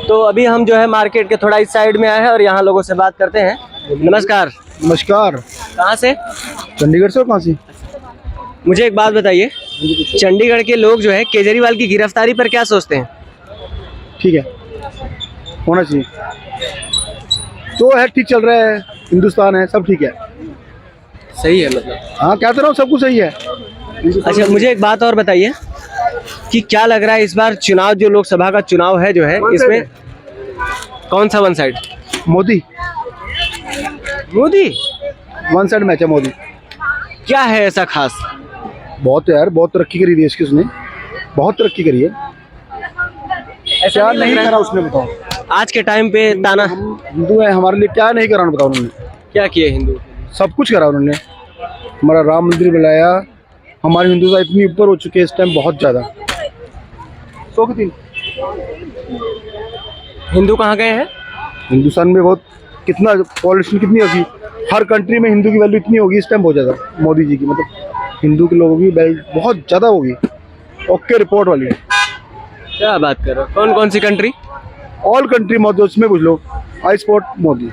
तो अभी हम जो है मार्केट के थोड़ा इस साइड में आए हैं और यहाँ लोगों से बात करते हैं। नमस्कार। नमस्कार। कहाँ से? चंडीगढ़ से। कहाँ से? मुझे एक बात बताइए, चंडीगढ़ के लोग जो है केजरीवाल की गिरफ्तारी पर क्या सोचते हैं? ठीक है, होना चाहिए तो है, ठीक चल रहा है, हिंदुस्तान है, सब ठीक है। सही है मतलब? हाँ, कहते रहो सब कुछ सही है। अच्छा, मुझे एक बात और बताइए कि क्या लग रहा है इस बार चुनाव, जो लोकसभा का चुनाव है जो है, इसमें कौन सा one side? Modi. Modi one side match है। मोदी क्या है ऐसा खास? बहुत यार, बहुत तरक्की करी देश की उसने, बहुत तरक्की करी है। क्या नहीं करा उसने, बताओ? आज के टाइम पे ताना, हम हिंदू है, हमारे लिए क्या नहीं करा बताओ उन्होंने? क्या किए हिंदू? सब कुछ करा उन्होंने। हमारा राम मंदिर बनाया, हमारी हिंदुता इतनी ऊपर हो चुकी है इस टाइम, बहुत ज़्यादा। 100 के 3। हिंदू कहाँ गए हैं? हिंदुस्तान में बहुत, कितना पॉलिटिशियन कितनी होगी, हर कंट्री में हिंदू की वैल्यू इतनी होगी इस टाइम, बहुत ज़्यादा। मोदी जी की मतलब हिंदू के लोगों की वैल्यू बहुत ज़्यादा होगी। ओके, रिपोर्ट वाली। क्या बात कर रहे हो? कौन कौन सी कंट्री? ऑल कंट्री मोदी, उसमें पूछ लो। आई सपोर्ट मोदी,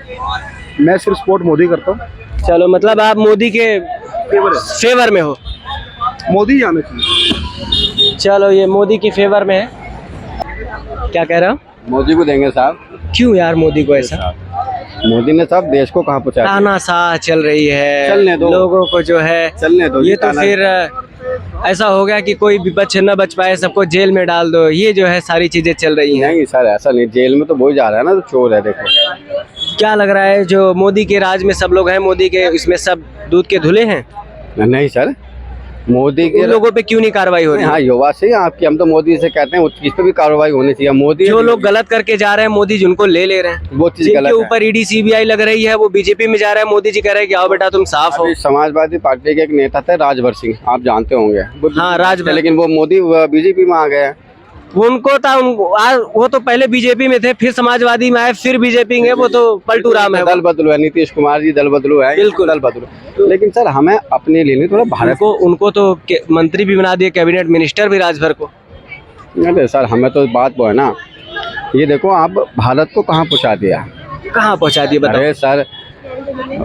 मैं सिर्फ सपोर्ट मोदी करता हूँ। चलो, मतलब आप मोदी के फेवर में हो? मोदी आना चाहिए। चलो, ये मोदी की फेवर में है। क्या कह रहे हो? मोदी को देंगे साहब। क्यों यार मोदी को ऐसा? मोदी ने साहब देश को कहाँ पहुँचा दिया। तानाशाह चल रही है, चलने दो लोगों को जो है, चलने दो। ये तो फिर ऐसा हो गया कि कोई विपक्ष न बच पाए, सबको जेल में डाल दो, ये जो है सारी चीजें चल रही हैं। नहीं सर, ऐसा नहीं, जेल में तो वही जा रहा है ना, तो चोर है। देखो क्या लग रहा है, जो मोदी के राज में सब लोग हैं, मोदी के इसमें सब दूध के धुले हैं? नहीं सर, मोदी के लोगों पे क्यों नहीं कार्रवाई हो रही? हाँ, युवा से आपकी, हम तो मोदी से कहते हैं इस पे भी कार्रवाई होनी चाहिए। मोदी जो लोग गलत करके जा रहे हैं, मोदी जिनको ले रहे हैं, वो चीज जिनके गलत है। ऊपर ईडी सीबीआई लग रही है, वो बीजेपी में जा रहा है, मोदी जी कह रहे हैं कि आओ बेटा तुम साफ हो। समाजवादी पार्टी के एक नेता थे राजभर सिंह, आप जानते होंगे। हाँ, राजभर। लेकिन वो मोदी बीजेपी में आ गए। उनको था, वो तो पहले बीजेपी में थे, फिर समाजवादी में आए, फिर बीजेपी में। वो तो पलटू राम है। दल बदलू है, नीतीश कुमार जी दल बदलू है, बिल्कुल दल बदलू। लेकिन सर हमें अपने लिए नहीं, थोड़ा भारत को, उनको तो मंत्री भी बना दिए, कैबिनेट मिनिस्टर भी राजभर को। अरे सर, हमें तो बात वो है ना, ये देखो आप भारत को कहाँ पहुँचा दिया। कहाँ पहुँचा दिया बताओ? अरे सर,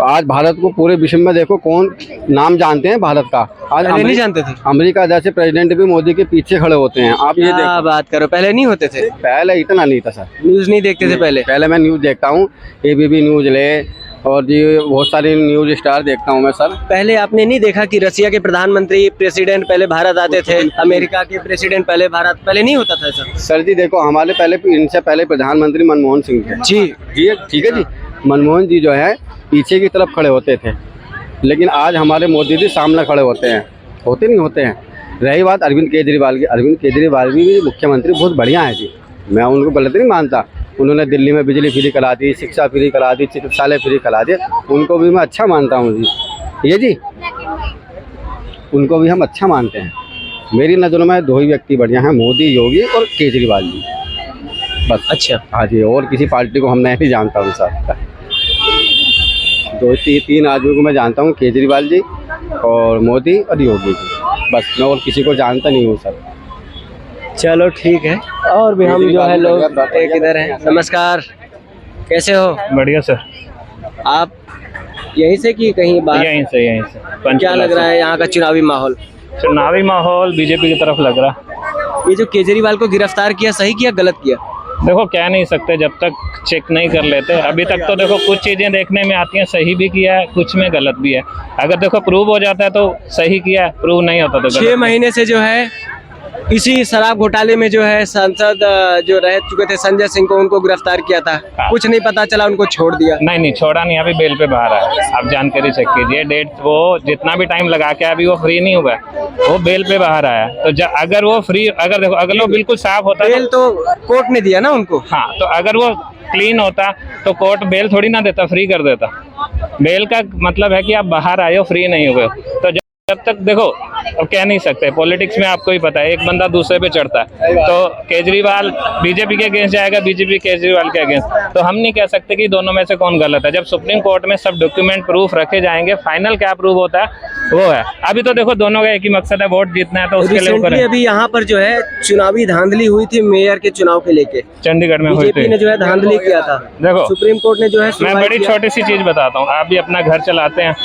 आज भारत को पूरे विश्व में देखो, कौन नाम जानते हैं भारत का? आज नहीं जानते थे। अमेरिका जैसे प्रेसिडेंट भी मोदी के पीछे खड़े होते हैं। आप ये देखो, बात करो, पहले नहीं होते थे? पहले इतना नहीं था सर, न्यूज नहीं देखते थे पहले? पहले मैं न्यूज देखता हूँ, एबीपी न्यूज ले, और जी बहुत सारी न्यूज स्टार देखता हूँ मैं सर। पहले आपने नहीं देखा कि रसिया के प्रधानमंत्री प्रेसिडेंट पहले भारत आते थे, अमेरिका के प्रेसिडेंट पहले भारत, पहले नहीं होता था ऐसा? सर जी देखो, हमारे पहले, इनसे पहले प्रधानमंत्री मनमोहन सिंह थे जी। ठीक है जी। मनमोहन जी जो है पीछे की तरफ खड़े होते थे, लेकिन आज हमारे मोदी जी सामने खड़े होते हैं। होते नहीं होते हैं। रही बात अरविंद केजरीवाल की, अरविंद केजरीवाल भी मुख्यमंत्री बहुत बढ़िया है जी, मैं उनको गलत नहीं मानता। उन्होंने दिल्ली में बिजली फ्री करा दी, शिक्षा फ्री करा दी, चिकित्सालय फ्री करा दिए, उनको भी मैं अच्छा मानता हूँ जी। ये जी, उनको भी हम अच्छा मानते हैं। मेरी नज़रों में 2 ही व्यक्ति बढ़िया हैं, मोदी, योगी और केजरीवाल जी, बस। अच्छा, हाँ जी, और किसी पार्टी को हम नहीं जानता हूँ सर। 2-3 आदमी को मैं जानता हूँ, केजरीवाल जी और मोदी और योगी जी, बस। मैं और किसी को जानता नहीं हूँ सर। चलो ठीक है। और भी हम जो है लोग एक इधर हैं। नमस्कार, कैसे हो? बढ़िया सर। आप यहीं से कि कहीं बाहर? यहीं से। क्या लग रहा है यहाँ का चुनावी माहौल? चुनावी माहौल बीजेपी की तरफ लग रहा। ये जो केजरीवाल को गिरफ्तार किया, सही किया गलत किया? देखो, कह नहीं सकते जब तक चेक नहीं कर लेते। अभी तक तो देखो कुछ चीजें देखने में आती हैं, सही भी किया है, कुछ में गलत भी है। अगर देखो प्रूव हो जाता है तो सही किया है, प्रूव नहीं होता तो 6 महीने से जो है इसी शराब घोटाले में जो है सांसद जो रह चुके थे संजय सिंह को, उनको गिरफ्तार किया था, कुछ नहीं पता चला, उनको छोड़ दिया। नहीं छोड़ा नहीं, अभी बेल पे बाहर आया। आप जानकारी चेक कीजिए, डेट वो जितना भी टाइम लगा के अभी वो फ्री नहीं हुआ, वो बेल पे बाहर आया। तो अगर वो फ्री, अगर देखो अगर वो बिल्कुल साफ होता, बेल तो कोर्ट ने दिया ना उनको। हाँ, तो अगर वो क्लीन होता तो कोर्ट बेल थोड़ी ना देता, फ्री कर देता। बेल का मतलब है कि आप बाहर आए हो, फ्री नहीं हुए। तो जब तब तक देखो अब कह नहीं सकते, पॉलिटिक्स में आपको ही पता है एक बंदा दूसरे पे चढ़ता है। तो केजरीवाल बीजेपी के अगेंस्ट जाएगा, बीजेपी केजरीवाल के अगेंस्ट, तो हम नहीं कह सकते कि दोनों में से कौन गलत है। जब सुप्रीम कोर्ट में सब डॉक्यूमेंट प्रूफ रखे जाएंगे, फाइनल क्या प्रूफ होता है वो है। अभी तो देखो दोनों का एक ही मकसद है, वोट जीतना है, तो उसके लिए रिसेंटली अभी यहाँ पर जो है चुनावी धांधली हुई थी मेयर के चुनाव के लेके, चंडीगढ़ में हुई बीजेपी थी। ने जो है धांधली किया था। देखो सुप्रीम कोर्ट ने जो है मैं सुनवाई बड़ी किया। छोटी सी चीज बताता हूँ, आप भी अपना घर चलाते हैं,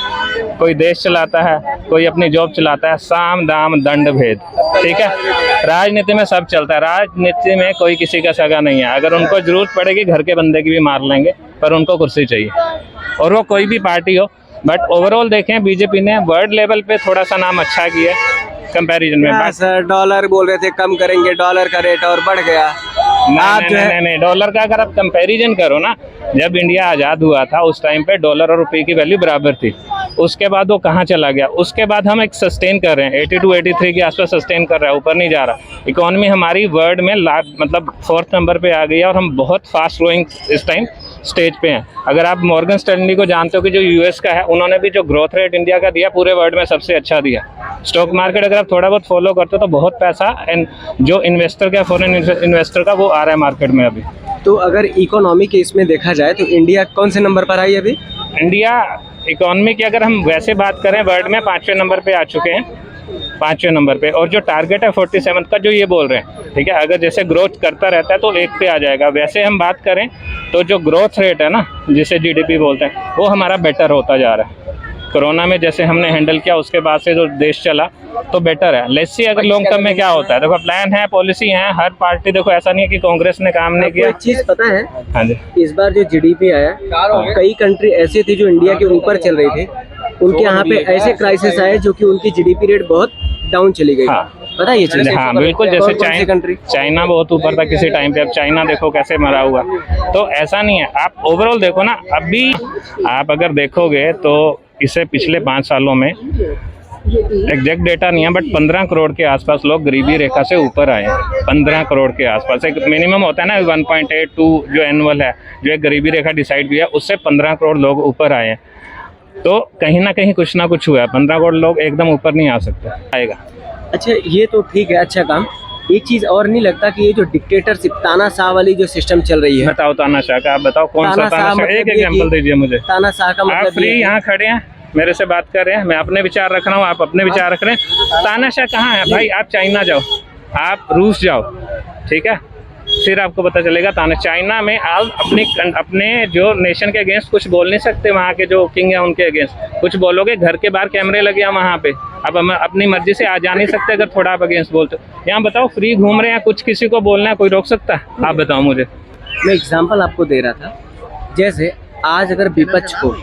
कोई देश चलाता है, कोई अपनी जॉब चलाता है, साम दाम दंड भेद, ठीक है। राजनीति में सब चलता है, राजनीति में कोई किसी का सगा नहीं है। अगर उनको जरूरत पड़ेगी घर के बंदे की भी मार लेंगे, पर उनको कुर्सी चाहिए, और वो कोई भी पार्टी हो। बट ओवरऑल देखें बीजेपी ने वर्ल्ड लेवल पे थोड़ा सा नाम अच्छा किया कंपैरिजन में। हाँ सर, डॉलर बोल रहे थे कम करेंगे, डॉलर का रेट और बढ़ गया। आप जो है नहीं, डॉलर का अगर आप कंपैरिजन करो ना, जब इंडिया आज़ाद हुआ था उस टाइम पे डॉलर और रुपये की वैल्यू बराबर थी। उसके बाद वो कहाँ चला गया, उसके बाद हम एक सस्टेन कर रहे हैं 82 83 के आसपास सस्टेन कर रहा है, ऊपर नहीं जा रहा। इकोनॉमी हमारी वर्ल्ड में मतलब 4th नंबर पे आ गई है, और हम बहुत फास्ट ग्रोइंग इस टाइम स्टेज पे हैं। अगर आप मॉर्गन स्टैनली को जानते हो कि जो यूएस का है, उन्होंने भी जो ग्रोथ रेट इंडिया का दिया पूरे वर्ल्ड में सबसे अच्छा दिया। स्टॉक मार्केट अगर आप थोड़ा बहुत फॉलो करते हो तो बहुत पैसा एंड जो इन्वेस्टर का, फॉरेन इन्वेस्टर का, वो आ रहा है मार्केट में अभी। तो अगर इकोनॉमी के इसमें देखा जाए तो इंडिया कौन से नंबर पर आई अभी? इंडिया इकोनॉमी की अगर हम वैसे बात करें वर्ल्ड में 5वें नंबर पे आ चुके हैं, 5वें नंबर पे। और जो टारगेट है 47 का जो ये बोल रहे हैं, ठीक है, अगर जैसे ग्रोथ करता रहता है तो 1 पे आ जाएगा। वैसे हम बात करें तो जो ग्रोथ रेट है ना, जिसे जीडीपी बोलते हैं, वो हमारा बेटर होता जा रहा है। कोरोना में जैसे हमने हैंडल किया, उसके बाद से जो देश चला तो बेटर है। लेट्स सी अगर लॉन्ग टर्म में क्या होता है। देखो प्लान है, पॉलिसी है, हर पार्टी, देखो ऐसा नहीं है कि कांग्रेस ने काम नहीं किया। एक चीज पता है, हाँ जी, इस बार जो जीडीपी आया, कई कंट्री ऐसी थी जो इंडिया के ऊपर चल रही थी, उनके यहाँ पे ऐसे क्राइसिस आए जो कि उनकी जीडीपी रेट बहुत डाउन चली गई। हाँ। पता है ये चीज? हाँ बिल्कुल, जैसे कौन-कौन सी कंट्री? चाइना बहुत ऊपर था किसी टाइम पे, अब चाइना देखो कैसे मरा हुआ। तो ऐसा नहीं है, आप ओवरऑल देखो ना, अभी आप अगर देखोगे तो इसे पिछले 5 सालों में एग्जैक्ट डेटा नहीं है, बट 15 करोड़ के आसपास लोग गरीबी रेखा से ऊपर आए हैं। 15 करोड़ के आसपास, एक मिनिमम होता है ना 1.82 जो एनुअल है, जो एक गरीबी रेखा डिसाइड भी है, उससे 15 करोड़ लोग ऊपर आए हैं। तो कहीं ना कहीं कुछ ना कुछ हुआ है। 15 करोड़ लोग एकदम ऊपर नहीं आ सकते, आएगा। अच्छा ये तो ठीक है, अच्छा काम। एक चीज और नहीं लगता कि ये जो डिक्टेटरशिप तानाशाह वाली जो सिस्टम चल रही है, बताओ तानाशाह का, आप बताओ कौन सा तानाशाह, मतलब एक ये एग्जांपल कि दीजिए मुझे। तानाशाह का आप मतलब फ्री ये है- यहाँ खड़े हैं, मेरे से बात कर रहे हैं, मैं अपने विचार रख रहा हूँ, आप अपने विचार रख रहे हैं। तानाशाह कहाँ है भाई? आप चाइना जाओ, आप रूस जाओ, ठीक है, फिर आपको पता चलेगा चाइना में आप अपने जो नेशन के अगेंस्ट कुछ बोल नहीं सकते। वहाँ के जो किंग है उनके अगेंस्ट कुछ बोलोगे, घर के बाहर कैमरे लगे हैं वहाँ पे, अब हम अपनी मर्जी से आ जा नहीं सकते अगर थोड़ा आप अगेंस्ट बोलते हो। यहाँ बताओ फ्री घूम रहे हैं, कुछ किसी को बोलना है, कोई रोक सकता है? आप बताओ मुझे। मैं एग्जांपल आपको दे रहा था, जैसे आज अगर विपक्ष को,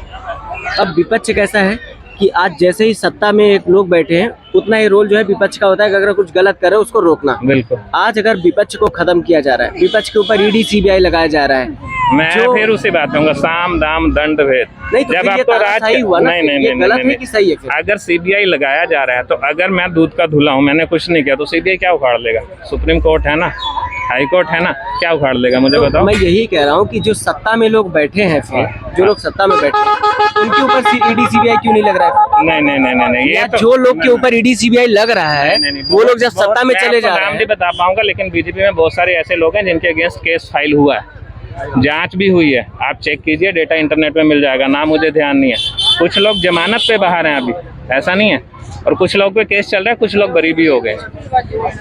अब विपक्ष कैसा है कि आज जैसे ही सत्ता में एक लोग बैठे हैं, उतना ही रोल जो है विपक्ष का होता है कि अगर कुछ गलत करे उसको रोकना। बिल्कुल, आज अगर विपक्ष को खत्म किया जा रहा है, विपक्ष के ऊपर ईडी सीबीआई लगाया जा रहा है, मैं फिर उसी बात कहूँगा, साम दाम दंड भेद। नहीं तो फिर ये तानाशाही हुआ ना, ये गलत है कि सही है फिर? अगर सीबीआई लगाया जा रहा है तो अगर मैं दूध का धुला हूँ, मैंने कुछ नहीं किया, तो सीबीआई क्या उखाड़ लेगा? सुप्रीम कोर्ट है ना, हाई कोर्ट है ना, क्या उखाड़ लेगा मुझे तो बताओ। मैं यही कह रहा हूँ कि जो सत्ता में लोग बैठे हैं, फिर जो लोग सत्ता में बैठे हैं उनके ऊपर ईडी सीबीआई क्यों नहीं लग रहा है? नहीं, ये या तो जो लोग के ऊपर ईडी सीबीआई लग रहा है, नहीं, वो लोग जब सत्ता में मैं चले आपको जा रहे नाम हैं। नहीं बता पाऊंगा, लेकिन बीजेपी में बहुत सारे ऐसे लोग हैं जिनके अगेंस्ट केस फाइल हुआ है, जांच भी हुई है, आप चेक कीजिए, डेटा इंटरनेट में मिल जाएगा, नाम मुझे ध्यान नहीं है। कुछ लोग जमानत पे बाहर हैं अभी, ऐसा नहीं है, और कुछ लोग पे केस चल रहा है, कुछ लोग बरी भी हो गए।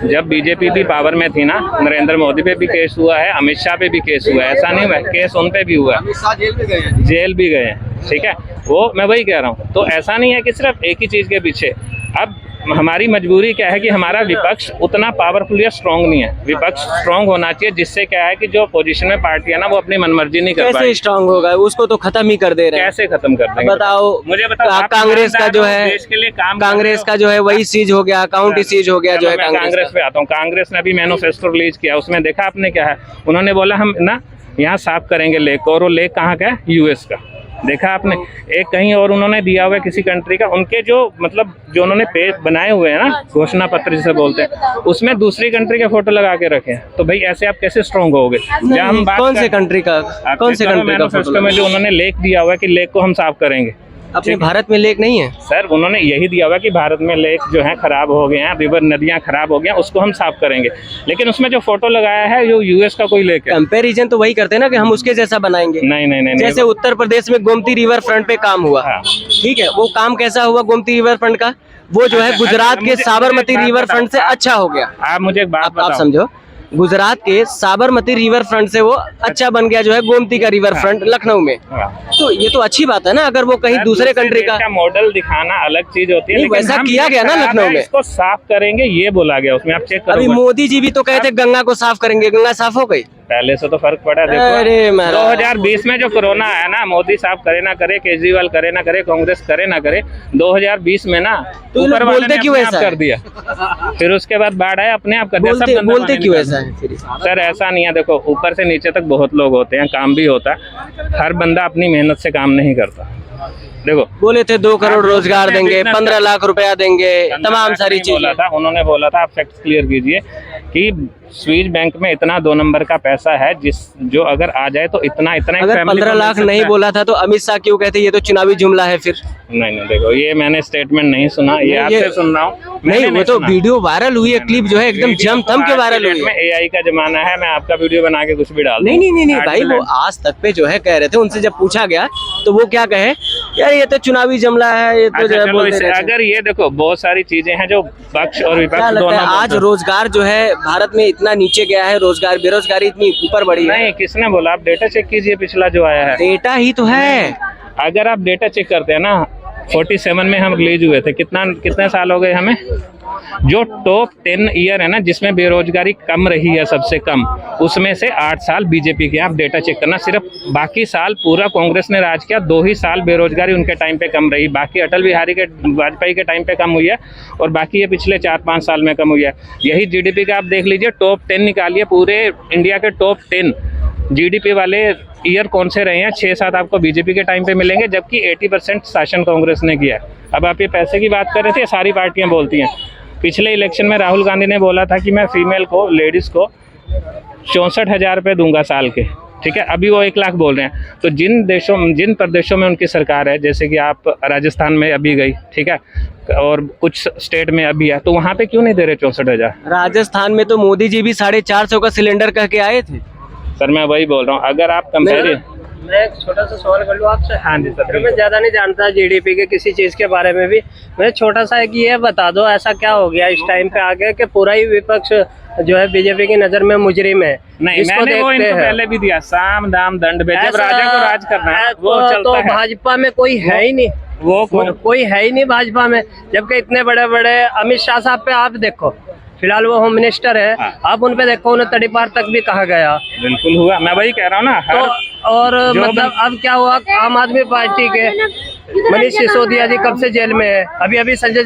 जब बीजेपी भी पावर में थी ना, नरेंद्र मोदी पे भी केस हुआ है, अमित शाह पे भी केस हुआ है, ऐसा नहीं हुआ, केस उन पे भी हुआ है, जेल भी गए हैं, ठीक है। वो मैं वही कह रहा हूँ, तो ऐसा नहीं है कि सिर्फ एक ही चीज़ के पीछे। अब हमारी मजबूरी क्या है कि हमारा विपक्ष उतना पावरफुल या स्ट्रांग नहीं है। विपक्ष स्ट्रांग होना चाहिए, जिससे क्या है कि जो पोजीशन में पार्टी है ना, वो अपनी मनमर्जी नहीं कर कैसे पाएगी। स्ट्रांग होगा? उसको तो खत्म ही कर दे रहे हैं। कैसे खत्म कर देंगे? बताओ, मुझे बताओ। आप कांग्रेस का जो है, देश के लिए काम कांग्रेस का जो है वही सीज हो गया, अकाउंट ही सीज हो गया जो है मैं कांग्रेस पे आता हूँ। कांग्रेस ने अभी मैनिफेस्टो रिलीज किया, उसमें देखा आपने क्या है? उन्होंने बोला हम ना यहाँ साफ करेंगे लेक, और वो लेक कहाँ का है? यूएस का। देखा आपने? एक कहीं और उन्होंने दिया हुआ है किसी कंट्री का, उनके जो मतलब जो उन्होंने पेज बनाए हुए हैं ना, घोषणा पत्र जिसे बोलते हैं, उसमें दूसरी कंट्री के फोटो लगा के रखे हैं। तो भाई ऐसे आप कैसे स्ट्रांग होगे? जब हम बात कौन से कंट्री का, कौन से कंट्री का मैनिफेस्टो में जो उन्होंने लेक दिया हुआ है कि लेक को हम साफ करेंगे, अपने भारत में लेक नहीं है। सर उन्होंने यही दिया हुआ कि भारत में लेक जो है खराब हो गए हैं, रिवर नदियां खराब हो गई हैं, उसको हम साफ करेंगे। लेकिन उसमें जो फोटो लगाया है जो यूएस का कोई लेक है, कंपैरिजन तो वही करते हैं ना कि हम उसके जैसा बनाएंगे। नहीं नहीं नहीं, जैसे उत्तर प्रदेश में गोमती रिवर फ्रंट पे काम हुआ, हाँ। ठीक है, वो काम कैसा हुआ गोमती रिवर फ्रंट का? वो जो है अच्छा, गुजरात के मुझे साबरमती एक बात रिवर बताओ। फ्रंट से अच्छा हो गया। आप मुझे एक बात आप बताओ। समझो, गुजरात के साबरमती रिवर फ्रंट से वो अच्छा बन गया जो है गोमती का रिवर फ्रंट लखनऊ में। हाँ। तो ये तो अच्छी बात है ना, अगर वो कहीं दूसरे कंट्री का मॉडल दिखाना अलग चीज होती है, नहीं, लेकिन वैसा हम किया जो गया ना खराब लखनऊ है, में। इसको साफ करेंगे ये बोला गया उसमें, आप चेक अभी करो। मोदी जी भी तो कहते गंगा को साफ करेंगे, गंगा साफ हो गई। पहले से तो फर्क पड़ा है, अरे देखो महाराज। 2020 में जो कोरोना आया ना, मोदी साहब करे ना करे, केजरीवाल करे ना करे, कांग्रेस करे ना करे, 2020 में ना तो ये लोग ऊपर वाले बोलते ने क्यों अपने आप ऐसा है? कर दिया। फिर उसके बाद बाढ़ आया, अपने आप कर दिया। सब बोलते गंदा बोलते पानी क्यों निकाल ऐसा है फिर? सर ऐसा नहीं है, देखो ऊपर से नीचे तक बहुत लोग होते हैं, काम भी होता है, हर बंदा अपनी मेहनत से काम नहीं करता। देखो बोले थे 2 करोड़ आप रोजगार जितने देंगे, business 15 लाख रुपया देंगे, तमाम सारी नहीं बोला चीजें। था, उन्होंने बोला था, आप फैक्ट्स क्लियर कीजिए कि स्विस बैंक में इतना 2 नंबर का पैसा है जो अगर आ जाए तो इतना इतना एक अगर family 15 को मिल लाख सकता नहीं है। बोला था तो अमित शाह क्यों कहते ये तो चुनावी जुमला है फिर? नहीं देखो ये मैंने स्टेटमेंट नहीं सुना, ये नहीं, आपसे ये- सुन रहा हूँ। नहीं, वो तो वीडियो वायरल हुई है, क्लिप जो है एकदम जम थम के वायरल हुई में है। एआई का जमाना है, मैं आपका वीडियो बना के कुछ भी डाल दूं। नहीं भाई, वो आज तक पे जो है कह रहे थे, उनसे जब पूछा गया तो वो क्या कहे, यार ये तो चुनावी जुमला है, ये तो अच्छा, जो है चलो बोलते रहते हैं। अगर ये देखो बहुत सारी चीजें हैं जो पक्ष और क्या विपक्ष लगता दोनों है आज बोलते हैं। रोजगार जो है भारत में इतना नीचे गया है, रोजगार बेरोजगारी इतनी ऊपर बढ़ी है? नहीं, किसने बोला? आप डेटा चेक कीजिए पिछला जो आया है। डेटा ही तो है। अगर आप डेटा चेक करते हैं ना, 47 में हम रिलीज हुए थे, कितने साल हो गए हमें? जो टॉप 10 ईयर है ना जिसमें बेरोजगारी कम रही है सबसे कम, उसमें से 8 साल बीजेपी के। आप डेटा चेक करना, सिर्फ बाकी साल पूरा कांग्रेस ने राज किया, 2 ही साल बेरोजगारी उनके टाइम पे कम रही, बाकी अटल बिहारी के वाजपेयी के टाइम पे कम हुई है, और बाकी ये पिछले 4-5 साल में कम हुई है। यही जीडीपी का आप देख लीजिए, टॉप 10 निकालिए, पूरे इंडिया के टॉप 10 जीडीपी वाले ईयर कौन से रहे हैं? 6-7 आपको बीजेपी के टाइम पे मिलेंगे, जबकि 80% शासन कांग्रेस ने किया है। अब आप ये पैसे की बात कर रहे थे, सारी पार्टियां बोलती हैं। पिछले इलेक्शन में राहुल गांधी ने बोला था कि मैं फीमेल को, लेडीज़ को 64,000 रुपये दूंगा साल के, ठीक है, अभी वो 1 लाख बोल रहे हैं। तो जिन प्रदेशों में उनकी सरकार है, जैसे कि आप राजस्थान में अभी गई, ठीक है, और कुछ स्टेट में अभी है, तो वहाँ पे क्यों नहीं दे रहे 64,000? राजस्थान में तो मोदी जी भी 450 का सिलेंडर कह के आए थे। सर मैं वही बोल रहा हूँ, अगर आप कंपेयर। मैं एक छोटा सा सवाल कर लूँ आपसे। हाँ जी सर, मैं ज़्यादा नहीं जानता जीडीपी के किसी चीज़ के बारे में भी। मैं छोटा सा है कि ये बता दो, ऐसा क्या हो गया इस टाइम पे आगे कि पूरा ही विपक्ष जो है बीजेपी की नज़र में मुजरिम है? नहीं, इसको मैंने वो देखते इनको हैं। पहले भी दिया, साम दाम दंड भेद, जब ऐसा- राजा को राज करना है वो तो चलता है। भाजपा में कोई है ही नहीं, वो कौन? कोई है ही नहीं भाजपा में, जबकि इतने बड़े बड़े अमित शाह साहब पे आप देखो, फिलहाल वो होम मिनिस्टर है, हाँ। आप उन पे देखो, उन्हें तड़ीपार तक भी कहा गया। बिल्कुल हुआ, मैं वही कह रहा हूँ ना। तो और जो मतलब अब क्या हुआ, आम आदमी पार्टी के मनीष सिसोदिया जी कब से जेल में है, अभी संजय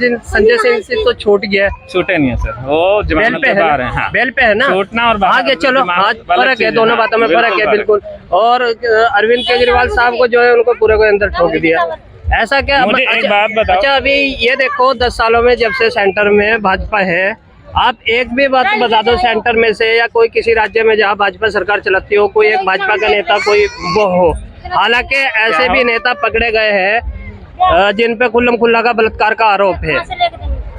सिंह से तो छूट गया है, छूटे नहीं है सर, वो बेल जमानत पे पे है बाहर ना, है। हाँ। बेल पे है ना, छूटना और बाहर आगे चलो, जमानत आज अलग फर्क चीज है, दोनों हाँ, बातों में फर्क है बिल्कुल। और अरविंद केजरीवाल साहब को जो है उनको पूरे को अंदर ठोक दिया, ऐसा क्या? मुझे एक बात बताओ। अच्छा अभी ये देखो 10 सालों में जब से सेंटर में भाजपा है, आप एक भी बात बता दो सेंटर में से या कोई किसी राज्य में जहाँ भाजपा सरकार चलाती हो, कोई एक भाजपा का नेता कोई वो हो। हालांकि ऐसे भी नेता पकड़े गए हैं जिन पे खुल्लम खुल्ला का बलात्कार का आरोप है,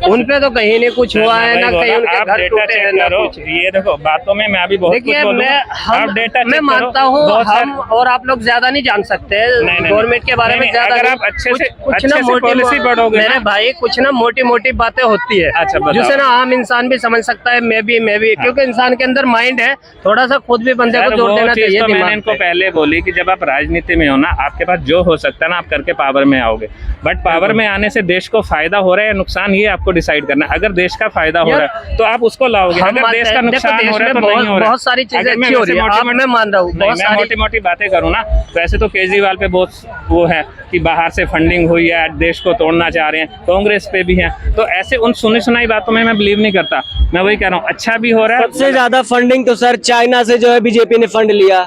उन पे तो कहीं नहीं कुछ हुआ है, ना कहीं उनके आप घर डेटा टूटे हैं, चेक ना करो। कुछ। ये देखो बातों में मैं अभी बहुत कुछ देखिए बोलूंगा, आप डेटा चेक मैं करो। मानता हूँ बहुत सारे- हम और आप लोग ज्यादा नहीं जान सकते गवर्नमेंट के बारे में नहीं, ज्यादा अगर नहीं। आप अच्छे से कुछ ना पॉलिसी पढ़ोगे मेरे ना। भाई कुछ ना मोटी मोटी बातें होती है, अच्छा, बताओ। जिसे ना आम इंसान भी समझ सकता है, मैं भी क्योंकि इंसान के अंदर माइंड है, थोड़ा सा खुद भी बंदे सर, को जोड़ वो देना चीज़ चाहिए तो मैंने दिमाग इनको पे। पहले बोली कि जब आप राजनीति में हो ना, आपके पास जो हो सकता है ना आप करके पावर में आओगे, बट पावर में आने से देश को फायदा हो रहा है या नुकसान, ये आपको डिसाइड करना है। अगर देश का फायदा हो रहा है तो आप उसको लाओगे, हम अगर देश का देखो, नुकसान देश हो रहा है में तो नहीं हो रहा है। बहुत सारी चीजें अगर मैं अच्छी हो वैसे रही है, आप मैं मान रहा हूँ, बहुत मैं सारी मोटी मोटी बातें करूँ ना, वैसे तो केजरीवाल पे बहुत वो है कि बाहर से फंडिंग हुई है, देश को तोड़ना चाह रहे हैं, कांग्रेस पे भी है, तो ऐसे उन सुनी सुनाई बातों में मैं बिलीव नहीं करता। मैं वही कह रहा हूँ, अच्छा भी हो रहा है। सबसे ज्यादा फंडिंग तो सर चाइना से जो है बीजेपी ने फंड लिया,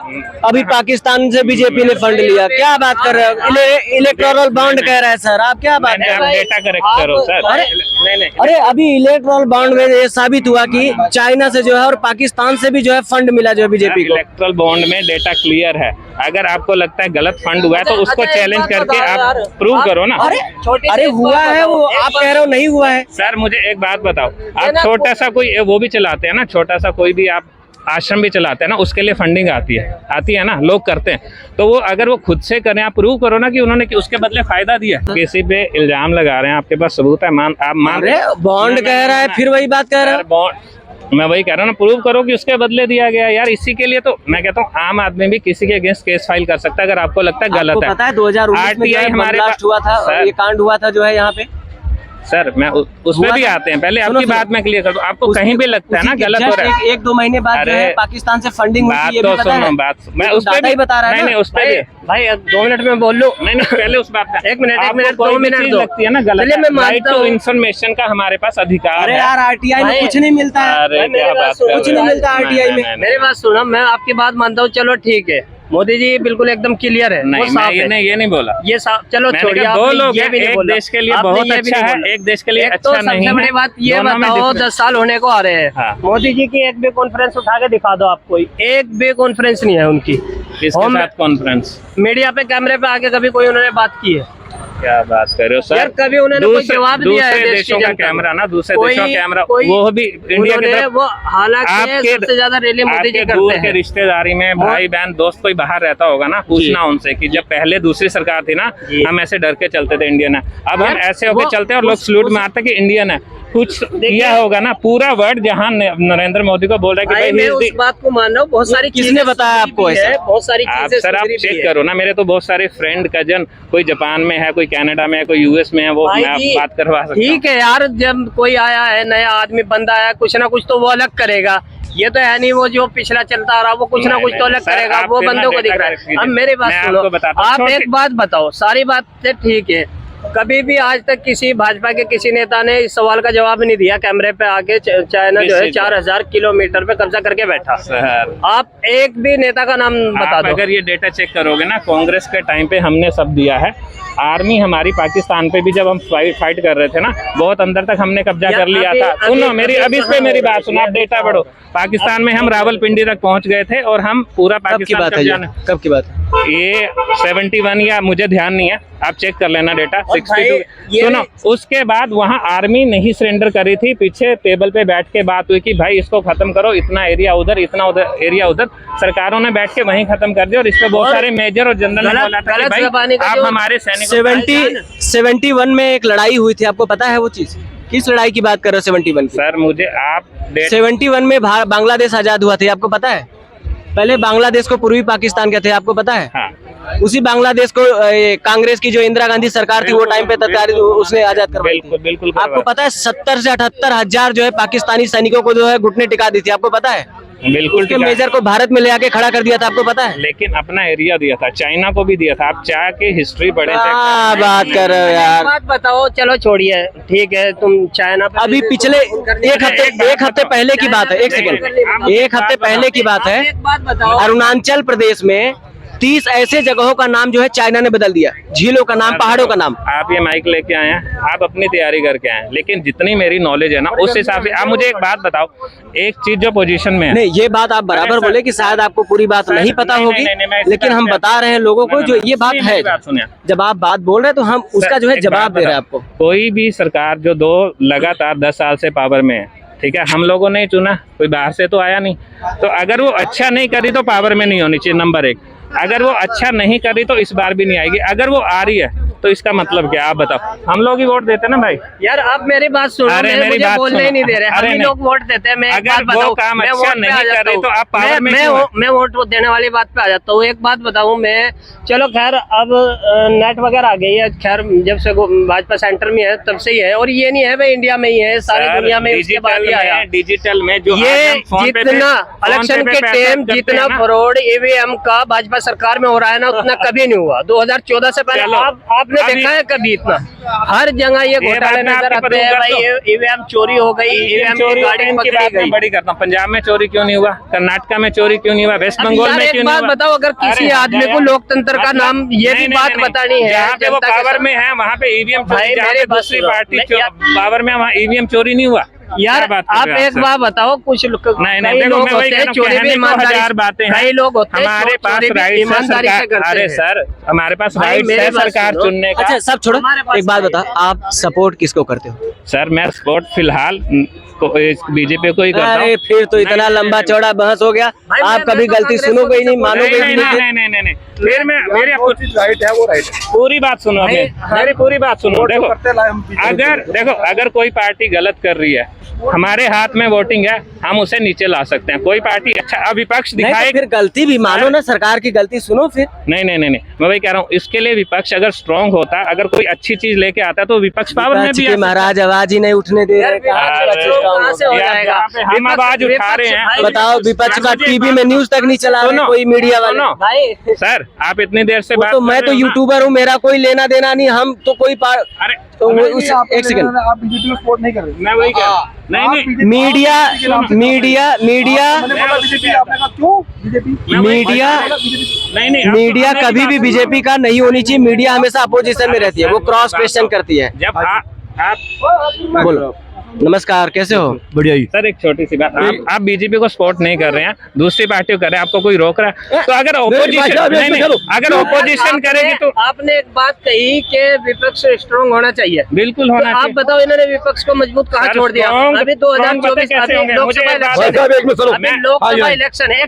अभी पाकिस्तान से बीजेपी ने फंड लिया। क्या बात कर रहे हो? इलेक्टोरल बॉन्ड कह रहे हैं सर, आप क्या बात कर आप रहे डेटा करेक्ट करो सर। अरे नहीं अरे अभी इलेक्ट्रल बॉन्ड में ये साबित हुआ कि चाइना से जो है और पाकिस्तान से भी जो है फंड मिला जो है बीजेपी को। इलेक्ट्रल बॉन्ड में डेटा क्लियर है, अगर आपको लगता है गलत फंड हुआ है तो उसको चैलेंज करके आप प्रूव करो ना। अरे हुआ है, वो आप कह रहे हो नहीं हुआ है। सर मुझे एक बात बताओ, आप छोटा सा कोई वो भी चलाते हैं ना, छोटा सा कोई भी आप आश्रम भी चलाते हैं ना, उसके लिए फंडिंग आती है ना, लोग करते हैं। तो वो अगर वो खुद से करें, आप प्रूव करो ना कि उन्होंने उसके बदले फायदा दिया। किसी पे इल्जाम लगा रहे हैं, आपके पास सबूत है, आप मान अरे बॉन्ड कह रहा है, फिर वही बात कह रहा है। बॉन्ड मैं वही कह रहा हूँ ना, प्रूव करो कि उसके बदले दिया गया यार। इसी के लिए तो मैं कहता हूँ आम आदमी भी किसी के अगेंस्ट केस फाइल कर सकता है अगर आपको लगता है गलत है। पता है 2019 में RTI हमारे ब्लास्ट हुआ था, ये कांड हुआ था जो है यहाँ पे। सर मैं उसमें भी आते हैं, पहले आपकी बात मैं क्लियर कर दूं। आपको कहीं भी लगता है ना गलत हो रहा है, एक दो महीने बाद जो है पाकिस्तान से फंडिंग हुई थी, ये भी पता है। बात मैं उस पे भी बता रहा है। नहीं उस पे भी भाई 2 मिनट में बोल लूं। नहीं पहले उस बात पे 1 मिनट 2 मिनट लगती है ना गलत, चलिए मैं राइट मानता टू हूं। इन्फॉर्मेशन का हमारे पास अधिकार अरे है। यार RTI में कुछ नहीं मिलता है। अरे क्या बात कर रहे हो? कुछ नहीं मिलता RTI में। मेरी बात सुनो, मैं आपकी बात मानता हूँ, चलो ठीक है, मोदी जी बिल्कुल एकदम क्लियर है, नहीं वो साफ मैं है। ये नहीं बोला, ये साफ, चलो मैंने छोड़िए, कहा दो आपने लोग ये हैं, भी नहीं एक बोला। देश के लिए आपने बहुत ये भी अच्छा नहीं है, बोला। एक देश के लिए एक अच्छा तो सबसे नहीं बड़ी है। बात ये दोनों में बताओ, difference- 10 साल होने को आ रहे हैं, हाँ। मोदी जी की एक भी कॉन्फ्रेंस उठा के दिखा दो, आपको एक भी कॉन्फ्रेंस नहीं है उनकी। किसके साथ कॉन्फ्रेंस? मीडिया पे कैमरे पे आके कभी कोई उन्होंने बात की है? क्या बात कर रहे हो सर? यार कभी उन्होंने कोई जवाब दिया है? दूसरे देश देशों की का जनता को? कैमरा ना, दूसरे कोई- देशों का कैमरा, कोई- वो भी इंडिया की उन्होंने तरफ। वो हालांकि सबसे ज्यादा रैली मोदी जी दूर करते के हैं। रिश्तेदारी में भाई बहन दोस्त कोई बाहर रहता होगा ना, पूछना उनसे कि जब पहले दूसरी सरकार थी ना, हम ऐसे डर के चलते थे इंडियन है, अब हम ऐसे होके चलते हैं और लोग सलूट मारते कि इंडियन है। कुछ किया होगा ना, पूरा वर्ड जहाँ नरेंद्र मोदी को बोल रहा है कि भाई मैं उस बात को मान रहा हूँ, बहुत सारी किसने बताया आपको ऐसा? बहुत सारी आप चीजें सर आप सुधरी भी चेक है। करो ना, मेरे तो बहुत सारे फ्रेंड कजन, कोई जापान में है, कोई कनाडा में है, कोई यूएस में है, वो भाई मैं आप जी, बात करवा सकता हूँ। ठीक है यार, जब कोई आया है, नया आदमी बंदा आया, कुछ ना कुछ तो वो अलग करेगा। ये तो है नहीं वो जो पिछला चलता आ रहा वो कुछ ना कुछ तो अलग सर, करेगा, आप वो फिर ना बंदों को दिख डेटा रहा कलेक्ट है। अब कीजिए। मेरी बात मैं सुनो, आपको बताता हूँ, आप छोटी- एक बात बताओ, सारी बातें ठीक है, कभी भी आज तक किसी भाजपा के किसी नेता ने इस सवाल का जवाब नहीं दिया कैमरे पे आके चाइना जो है 4000 किलोमीटर पे कब्जा करके बैठा। सर आप एक भी नेता का नाम बता आप दो। अगर ये डेटा चेक करोगे ना, कांग्रेस के टाइम पे हमने सब दिया है। आर्मी हमारी पाकिस्तान पे भी जब हम फाइट कर रहे थे ना, बहुत अंदर तक हमने कब्जा कर लिया था। सुनो मेरी, अब इस पे मेरी बात सुनो, आप डेटा बढ़ो। पाकिस्तान में हम रावलपिंडी तक पहुंच गए थे और हम पूरा कब की पाकिस्तान बात है ये? कब की बात है? ये 71 या मुझे ध्यान नहीं है, आप चेक कर लेना डेटा। और 62 ये- सुनो, उसके बाद वहाँ आर्मी नहीं सरेंडर करी थी, पीछे टेबल पे बैठ के बात हुई कि भाई इसको खत्म करो, इतना एरिया उधर, इतना उधर एरिया उधर, सरकारों ने बैठ के वहीं खत्म कर दिया। और इस पे बहुत सारे मेजर और जनरल ने बोला था कि भाई आप हमारे सैनिकों 71 में एक लड़ाई हुई थी, आपको पता है वो चीज? किस लड़ाई की बात कर रहे हो 71 की? सर मुझे आप 71 में बांग्लादेश आजाद हुआ था, आपको पता है? पहले बांग्लादेश को पूर्वी पाकिस्तान कहते हैं, आपको पता है? हाँ उसी बांग्लादेश को कांग्रेस की जो इंदिरा गांधी सरकार थी वो टाइम पे तत्कालीन उसने आजाद करवाई थी। बिल्कुल आपको पता है 70 से 78 हजार जो है पाकिस्तानी सैनिकों को जो है घुटने टिका दी थी, आपको पता है? बिल्कुल उसके मेजर को भारत में ले आके खड़ा कर दिया था, आपको पता है? लेकिन अपना एरिया दिया था, चाइना को भी दिया था। आप चाह के हिस्ट्री पढ़े क्या बात कर रहे हो यार? बात बताओ, चलो छोड़िए, ठीक है, तुम चाइना पे अभी पिछले एक हफ्ते पहले की बात है, एक सेकंड, एक हफ्ते पहले की बात है, एक बात बताओ, अरुणाचल प्रदेश में 30 ऐसे जगहों का नाम जो है चाइना ने बदल दिया, झीलों का नाम, पहाड़ों का नाम। आप ये माइक लेके आए हैं, आप अपनी तैयारी करके आए हैं, लेकिन जितनी मेरी नॉलेज है ना उस हिसाब से आप मुझे एक बात बताओ, एक चीज जो पोजीशन में है। नहीं, ये बात आप बराबर बोले कि शायद आपको पूरी बात नहीं पता होगी, लेकिन हम बता रहे हैं लोगों को जो ये बात है। सुनिए, जब आप बात बोल रहे हैं तो हम उसका जो है जवाब दे रहे हैं आपको। कोई भी सरकार जो लगातार 10 साल से पावर में है, ठीक है, हम लोगों ने चुना, कोई बाहर से तो आया नहीं, तो अगर वो अच्छा नहीं करी तो पावर में नहीं होनी चाहिए, नंबर 1। अगर वो अच्छा नहीं करी तो इस बार भी नहीं आएगी। अगर वो आ रही है तो इसका मतलब क्या, आप बताओ? हम लोग ही वोट देते हैं ना भाई। यार आप मेरी बात सुनो, मुझे बोलने ही नहीं दे रहे, हम ही लोग वोट देते हैं। मैं एक बात बताऊं, काम मैं अच्छा वोट पे नहीं आ कर जाता रही तो आप पावर में क्यों हैं? मैं वोट देने वाली बात पे आ जाता हूँ। एक बात बताऊं मैं, चलो खैर अब नेट वगैरह आ गई है, खैर जब से भाजपा सेंटर में है तब से ही है, और ये नहीं है भाई इंडिया में ही है, सारी दुनिया में उसके बाद ही आया। डिजिटल में जो ये जितना इलेक्शन के टाइम जितना फ्रॉड ईवीएम का भाजपा सरकार में हो रहा है ना, उतना कभी नहीं हुआ। 2014 से पहले आप आपने देखा है कभी इतना? हर जगह ये घोटाले बात मैं नजर आपकी आते हैं prove भाई। करता ईवीएम चोरी हो गई, ईवीएम की गाड़ी की पकड़ी बात मैं गई। बड़ी करता हूँ। पंजाब में चोरी क्यों नहीं हुआ? कर्नाटका में चोरी क्यों नहीं हुआ? वेस्ट अब बंगाल यार में एक क्यों बात नहीं हुआ? बताओ, अगर किसी अरे आदमी को लोकतंत्र का नाम ये भी बात बतानी है जहाँ पे वो जनता के पावर साथ- में है वहाँ पे ईवीएम भाई, चोरी, जहाँ मेरे पे बात दूसरी सुनो। पार्टी मैं यार- पावर में वहाँ ईवीएम चोरी नहीं हुआ। यार क्या बात कर आप रहे हो एक सर? बात बताओ, कुछ लोग नहीं नहीं, कई देखो लोग मैं वही होते कह हैं रहा हूँ, चोरी भी कहने को ईमानदारी हजार बातें हैं। कई लोग होते हैं हमारे पास चोरी भी राइट ईमानदारी से करते अरे हैं। सर, हमारे पास भाई, राइट मेरी है बात सरकार सुनो। चुनने का। अच्छा सब छोड़ो, हमारे पास एक बात नहीं बताओ, आप सपोर्ट किसको करते हो? सर मैं सपोर्ट फिलहाल बीजेपी को ही करता हूँ। अरे फिर तो इतना नहीं, लंबा नहीं, चौड़ा बहस हो गया, भाई, आप मैं कभी तो गलती कांग्रेस सुनोगे को ही नहीं, भी मानोगे ही नहीं। नहीं, फिर मैं मेरी राइट है वो राइट पूरी बात सुनो, भाई, मेरी पूरी बात सुनो। देखो करते लाए हम अगर कोई पार्टी गलत कर रही है, हमारे हाथ में वोटिंग है, हम उसे नीचे ला सकते हैं। कोई पार्टी अच्छा विपक्ष नहीं दिखाए तो फिर गलती भी मानो ना, सरकार की गलती सुनो फिर। नहीं, मैं वही कह रहा हूँ, इसके लिए विपक्ष अगर स्ट्रांग होता, अगर कोई अच्छी चीज लेके आता तो विपक्ष पावर में विपक्ष भी के आ सकता। महाराज आवाज ही नहीं उठने दे रहे, यार, कहाँ से विपक्ष बच्चे strong कहाँ से हो? हो यार, जाएगा? यहाँ पे हम आवाज उठा रहे हैं। भाई, बताओ, विपक्ष का मुझे टीवी बात- में न्यूज तक नहीं चला रहे सुनो, कोई मीडिया वाले। सुनो। भाई सर आप इतनी देर से वो बात तो कर मैं रहे तो हो ना। यूट्यूबर हूँ, मेरा कोई लेना देना नहीं, हम तो कोई अरे तो वो एक सेकंड, आप बीजेपी को सपोर्ट नहीं कर रहे। मैं वही कह रहा हूँ। नहीं मीडिया बीजेपी आपने कहा क्यों बीजेपी? मीडिया नहीं मीडिया कभी भी बीजेपी का नहीं होनी चाहिए। मीडिया हमेशा अपोजिशन में रहती है, वो क्रॉस क्वेश्चन करती है। जब आप बोलो, नमस्कार, कैसे हो? बढ़िया ही। सर एक छोटी सी बात, आप बीजेपी को सपोर्ट नहीं कर रहे हैं, दूसरी पार्टी को कर रहे हैं, आपको कोई रोक रहा है? तो अगर ऑपोजिशन अगर ऑपोजिशन करेगी तो आपने एक बात कही कि विपक्ष स्ट्रांग होना चाहिए, बिल्कुल तो होना आप चाहिए। बताओ इन्होंने विपक्ष को मजबूत कहाँ सर, छोड़ दिया? strong- अभी strong पता 2024 कैसे अभी होंगे? मुझे लोकसभा एक बात इलेक्शन बताओ, एक मिनट सुनो। अभी लोकसभा इलेक्शन है।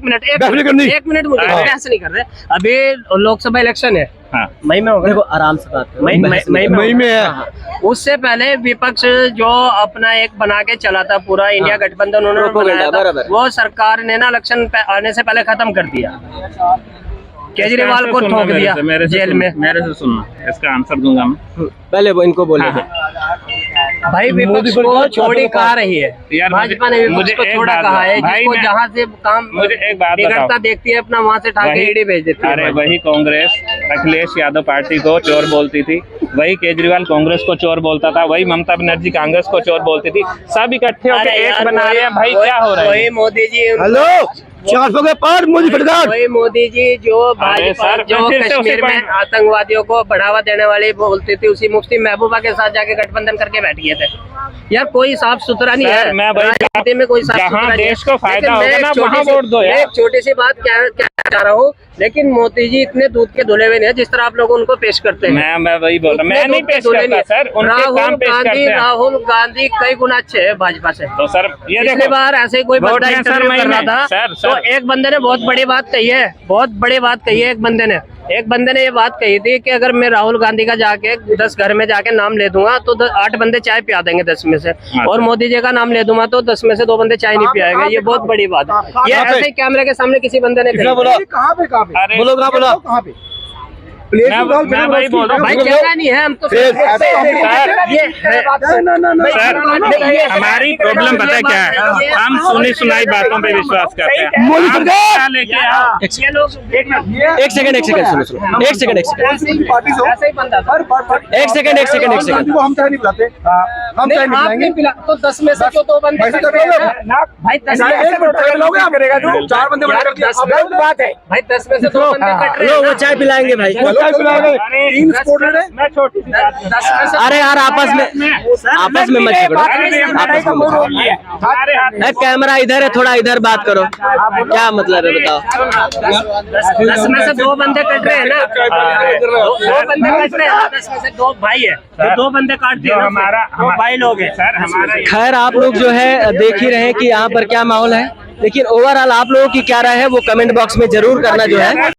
एक मिनट मुझे अरे। बहस नहीं कर रहे। अभी लोकसभा इलेक्शन है, हाँ मई में होगा। देखो आराम से बात करो, मई बहस नहीं में मई में है। हाँ। उससे पहले विपक्ष जो अपना एक बना के चला था पूरा इंडिया गठबंधन उन्होंने प्रोपोगेंडा, बनाया था, बराबर। वो सरकार ने ना इलेक्शन आने से पहले खत्म कर दिया। केजरीवाल को ठोक दिया जेल में। मेरे से सुनना, इसका आंसर दूंगा मैं। पहले वो इनको बोले थे। भाई विपक्ष को छोड़ी कहा रही है, यार, भाजपा ने विपक्ष मुझे को एक छोड़ा बात कहा है, बताओ। भाई, जिसको मैं- जहाँ से काम मुझे एक बात बिगड़ता बताओ। देखती है अपना वहाँ से ठाके वही- ईडी भेज देती अरे है। वही कांग्रेस अखिलेश यादव पार्टी को चोर बोलती थी, वही केजरीवाल कांग्रेस को चोर बोलता था, वही ममता बनर्जी कांग्रेस को चोर बोलती थी। सब इकट्ठे होकर अरे एक यार, बना रहे हैं। भाई क्या हो रहा है? वही मोदी जी, हेलो 400 के पार मोदी सरकार। वही मोदी जी जो भाजपा सर, जो फिर से उसी कश्मीर में पॉइंट- आतंकवादियों को बढ़ावा देने वाली बोलती थी, उसी मुफ्ती महबूबा के साथ जाके गठबंधन करके बैठ गए थे। यार कोई साफ सुथरा नहीं सर, है मैं वही- राजनीति में, कोई साफ जहाँ सुथरा नहीं है। देश को फायदा लेकिन मैं होगा ना, एक छोटी वहाँ सी- वोट दो यार। मैं एक छोटी सी बात क्या चाह रहा हूँ, लेकिन मोदी जी इतने दूध के धुले हुए नहीं है जिस तरह आप लोग उनको पेश करते हैं। मैं वही बोल रहा हूँ, मैं नहीं पेश करता सर, उनके काम पेश करते हैं। राहुल गांधी कई गुना अच्छे है भाजपा से। तो सर ये पिछली देखो, बार ऐसे ही कोई वोट बंदा में सर इंटरव्यू मई कर रहा में, था, सर, तो सर। एक बंदे ने बहुत बड़ी बात कही है, बहुत बड़ी बात कही है। एक बंदे ने ये बात कही थी कि अगर मैं राहुल गांधी का जाके 10 घर में जाके नाम ले दूंगा तो 8 बंदे चाय पिया देंगे 10 में से, और मोदी जी का नाम ले दूंगा तो 10 में से 2 बंदे चाय नहीं पियाएंगे। ये बहुत बड़ी बात है। ये ऐसे ही कैमरे के सामने किसी बंदे ने कही। कहाँ पे अरे बोलो कहाँ बोला? कहाँ पे मैं वही बोल रहा हूँ। भाई जगह नहीं है, हम तो सर, ये है। सर हमारी प्रॉब्लम पता है क्या है? हम सुनी सुनाई बातों पे विश्वास करते हैं। मोदी आप सरकार! क्या लेके आओ? ये लोग एक सेकंड सुनो, एक सेकंड पार्टी से ऐसे ही बंदा था। एक सेकंड को हम चाय नहीं पिलाते। हम चाय नहीं आपने पिलाएंगे। पिला तो 10 में से जो 2 बंदे भाई, कट रहे हैं, भाई 10 में से एक मिनट टाइम लोगे आप करेगा जो 4 बंदे बना करके दस अब गलत बात है। भाई 10 में से 2 बंदे कट रहे लो, हैं वो चाय पिलाएंगे भाई। वो चाय पिलाएंगे। अरे, 3 स्पोर्टेड है। मैं छोटी सी बात 10 में से अरे यार आपस में मत झगड़ो, आपस में मत झगड़ो। हमारे हाथ ए, कैमरा इधर है, थोड़ा इधर बात करो, क्या मतलब है बताओ? 10 में से 2 बंदे कट रहे हैं ना, 2 बंदे कट रहे हैं, 10 में से 2 भाई है, तो 2 बंदे काट दिए जो ना, हमारा वो भाई लोग हैं। सर हमारा खैर आप लोग जो है देख ही रहे हैं कि यहाँ पर क्या माहौल है, लेकिन ओवरऑल आप लोगों की क्या राय है वो कमेंट बॉक्स में जरूर करना जो है।